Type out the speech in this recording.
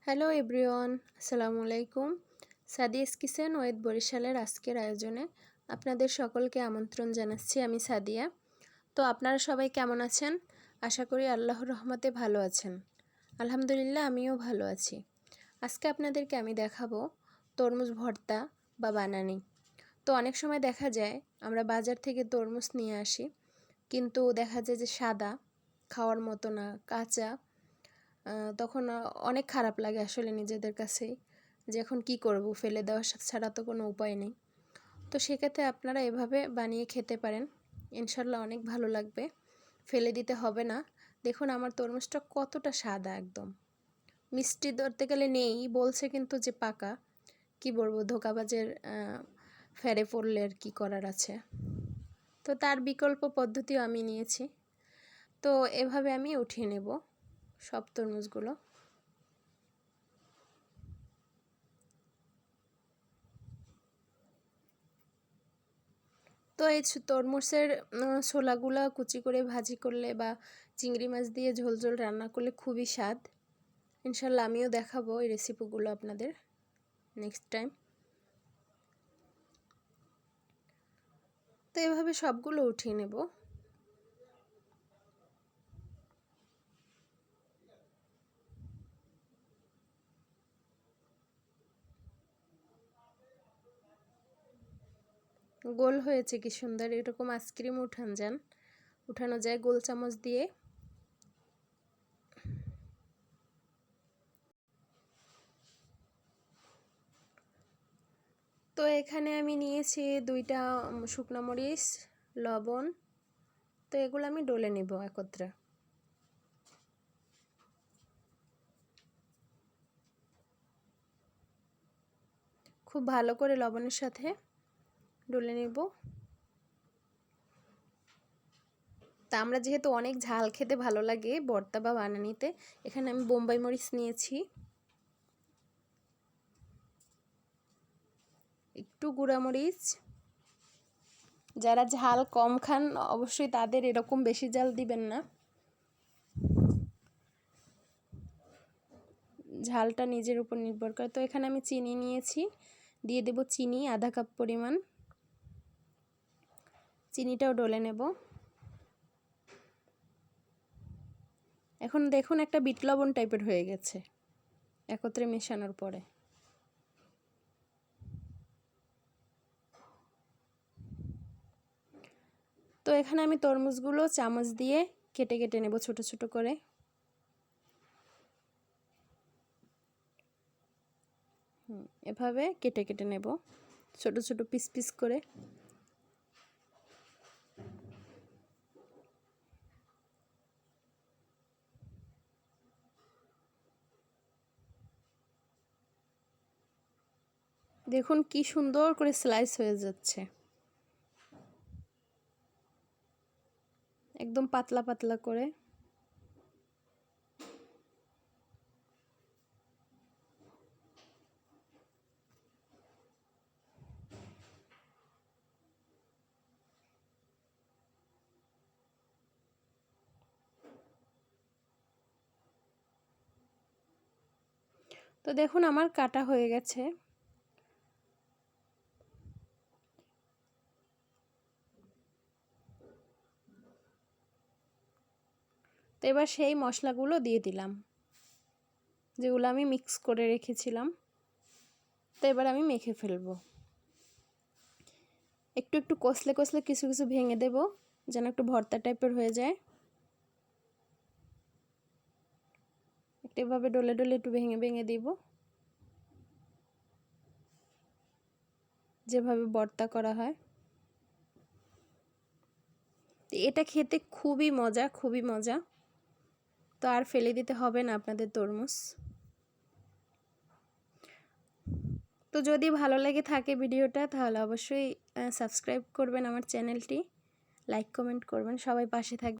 Hello everyone, আসসালামু আলাইকুম। Sadia's kitchen ওয়েদ বরিশালের আজকের আয়োজনে আপনাদের সকলকে আমন্ত্রণ জানাচ্ছি। আমি সাদিয়া। তো আপনারা সবাই কেমন আছেন? আশা করি আল্লাহর রহমতে ভালো আছেন। আলহামদুলিল্লাহ, আমিও ভালো আছি। আজকে আপনাদেরকে আমি দেখাবো তরমুজ ভর্তা বা বানানি। তো অনেক সময় দেখা যায় আমরা বাজার থেকে তরমুজ নিয়ে আসি, কিন্তু দেখা যায় যে সাদা, খাওয়ার মতো না, কাঁচা। তখন অনেক খারাপ লাগে আসলে নিজেদের কাছেই, যে এখন কী করব, ফেলে দেওয়া ছাড়া তো কোনো উপায় নেই। তো সেক্ষেত্রে আপনারা এভাবে বানিয়ে খেতে পারেন, ইনশাল্লাহ অনেক ভালো লাগবে, ফেলে দিতে হবে না। দেখুন আমার তরমুজটা কতটা সাদা, একদম মিষ্টি ধরতে গেলে নেই বলছে, কিন্তু যে পাকা, কি বলবো, ধোঁকাবাজের ফেরে পড়লে আর কি করার আছে। তো তার বিকল্প পদ্ধতিও আমি নিয়েছি। তো এভাবে আমি উঠিয়ে নেব সব তরমুজগুলো। তো এই তরমুজের ছোলাগুলো কুচি করে ভাজি করলে বা চিংড়ি মাছ দিয়ে ঝোল ঝোল রান্না করলে খুবই স্বাদ। ইনশাল্লাহ আমিও দেখাবো এই রেসিপিগুলো আপনাদের নেক্সট টাইম। তো এভাবে সবগুলো উঠিয়ে নেব। গোল হয়েছে কি সুন্দর, এরকম আইসক্রিম উঠানো যায় গোল চামচ দিয়ে। তো এখানে আমি নিয়েছি 2টা শুকনো মরিচ, লবণ। তো এগুলো আমি ডলে নেব একত্রে। খুব ভালো করে লবণের সাথে ডলে নেব। তা আমরা যেহেতু অনেক ঝাল খেতে ভালো লাগে ভর্তা বা বানানিতে, এখানে আমি বোম্বাই মরিচ নিয়েছি, একটু গুঁড়া মরিচ। যারা ঝাল কম খান অবশ্যই তাদের এরকম বেশি ঝাল দিবেন না, ঝালটা নিজের উপর নির্ভর করে। তো এখানে আমি চিনি নিয়েছি, দিয়ে দেব চিনি আধা কাপ পরিমাণ। চিনিটাও ডলে নেব। এখন দেখুন একটা বিট লবণ টাইপের হয়ে গেছে একত্রে মেশানোর পরে। তো এখানে আমি তরমুজগুলো চামচ দিয়ে কেটে কেটে নেব ছোট ছোট করে। এভাবে কেটে কেটে নেব ছোট ছোট পিস পিস করে। দেখুন কি সুন্দর করে স্লাইস হয়ে যাচ্ছে, একদম পাতলা পাতলা করে। তো দেখুন আমার কাটা হয়ে গেছে। তো এবার সেই মশলাগুলো দিয়ে দিলাম যেগুলো আমি মিক্স করে রেখেছিলাম। তো এবার আমি মেখে ফেলবো। একটু একটু কষলে কষলে কিছু কিছু ভেঙে দেব, যেন একটু ভর্তা টাইপের হয়ে যায়। একটু এভাবে ডলে ডলে একটু ভেঙে ভেঙে দিব, যেভাবে ভর্তা করা হয়। এটা খেতে খুবই মজা, খুবই মজা। তো আর ফেলে দিতে হবে না আপনাদের তরমুজ। তো যদি ভালো লেগে থাকে ভিডিওটা, তাহলে অবশ্যই সাবস্ক্রাইব করবেন আমার চ্যানেলটি, লাইক কমেন্ট করবেন, সবাই পাশে থাকবেন।